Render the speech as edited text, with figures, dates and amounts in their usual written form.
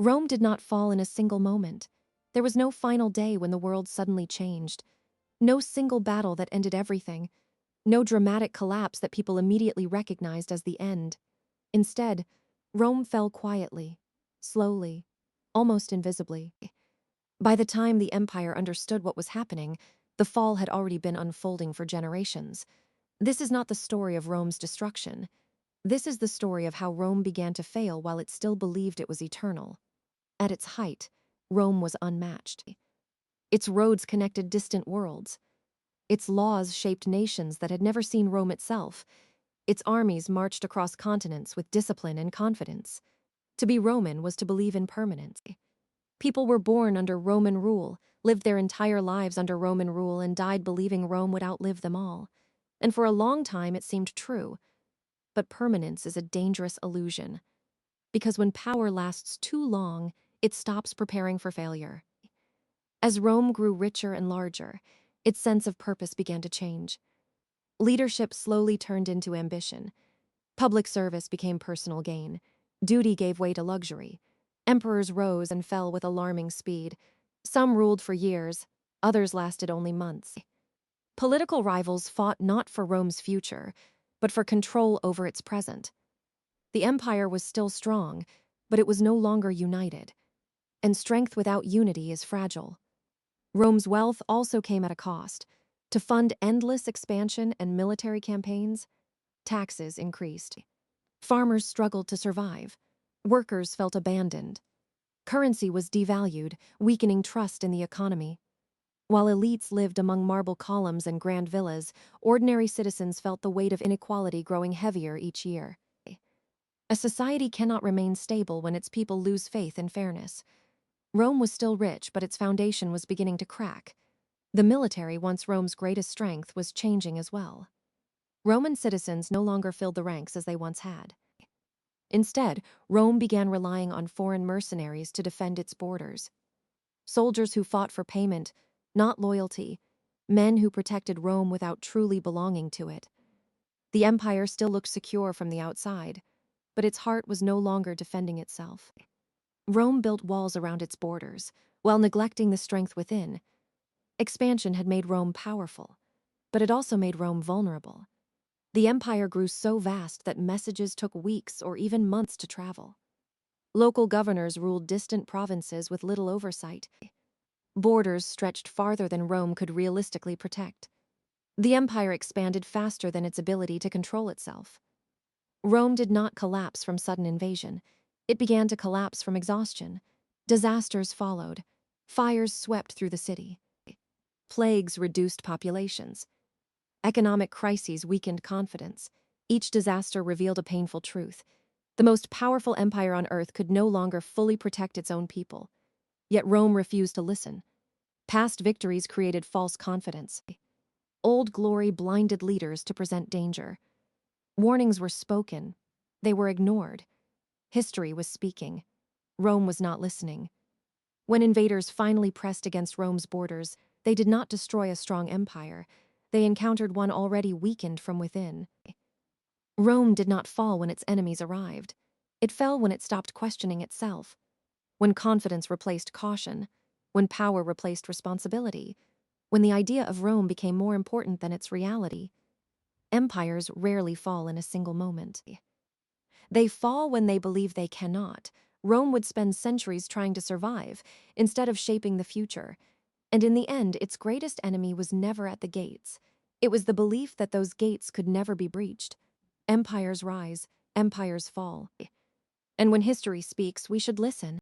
Rome did not fall in a single moment. There was no final day when the world suddenly changed. No single battle that ended everything. No dramatic collapse that people immediately recognized as the end. Instead, Rome fell quietly, slowly, almost invisibly. By the time the empire understood what was happening, the fall had already been unfolding for generations. This is not the story of Rome's destruction. This is the story of how Rome began to fail while it still believed it was eternal. At its height, Rome was unmatched. Its roads connected distant worlds. Its laws shaped nations that had never seen Rome itself. Its armies marched across continents with discipline and confidence. To be Roman was to believe in permanence. People were born under Roman rule, lived their entire lives under Roman rule, and died believing Rome would outlive them all. And for a long time it seemed true. But permanence is a dangerous illusion, because when power lasts too long, it stops preparing for failure. As Rome grew richer and larger, its sense of purpose began to change. Leadership slowly turned into ambition. Public service became personal gain. Duty gave way to luxury. Emperors rose and fell with alarming speed. Some ruled for years, others lasted only months. Political rivals fought not for Rome's future, but for control over its present. The empire was still strong, but it was no longer united. And strength without unity is fragile. Rome's wealth also came at a cost. To fund endless expansion and military campaigns, taxes increased. Farmers struggled to survive. Workers felt abandoned. Currency was devalued, weakening trust in the economy. While elites lived among marble columns and grand villas, ordinary citizens felt the weight of inequality growing heavier each year. A society cannot remain stable when its people lose faith in fairness. Rome was still rich, but its foundation was beginning to crack. The military, once Rome's greatest strength, was changing as well. Roman citizens no longer filled the ranks as they once had. Instead, Rome began relying on foreign mercenaries to defend its borders. Soldiers who fought for payment, not loyalty. Men who protected Rome without truly belonging to it. The empire still looked secure from the outside, but its heart was no longer defending itself. Rome built walls around its borders, while neglecting the strength within. Expansion had made Rome powerful, but it also made Rome vulnerable. The empire grew so vast that messages took weeks or even months to travel. Local governors ruled distant provinces with little oversight. Borders stretched farther than Rome could realistically protect. The empire expanded faster than its ability to control itself. Rome did not collapse from sudden invasion. It began to collapse from exhaustion. Disasters followed. Fires swept through the city. Plagues reduced populations. Economic crises weakened confidence. Each disaster revealed a painful truth. The most powerful empire on earth could no longer fully protect its own people. Yet Rome refused to listen. Past victories created false confidence. Old glory blinded leaders to present danger. Warnings were spoken. They were ignored. History was speaking. Rome was not listening. When invaders finally pressed against Rome's borders, they did not destroy a strong empire. They encountered one already weakened from within. Rome did not fall when its enemies arrived. It fell when it stopped questioning itself. When confidence replaced caution. When power replaced responsibility. When the idea of Rome became more important than its reality. Empires rarely fall in a single moment. They fall when they believe they cannot. Rome would spend centuries trying to survive, instead of shaping the future. And in the end, its greatest enemy was never at the gates. It was the belief that those gates could never be breached. Empires rise, empires fall. And when history speaks, we should listen.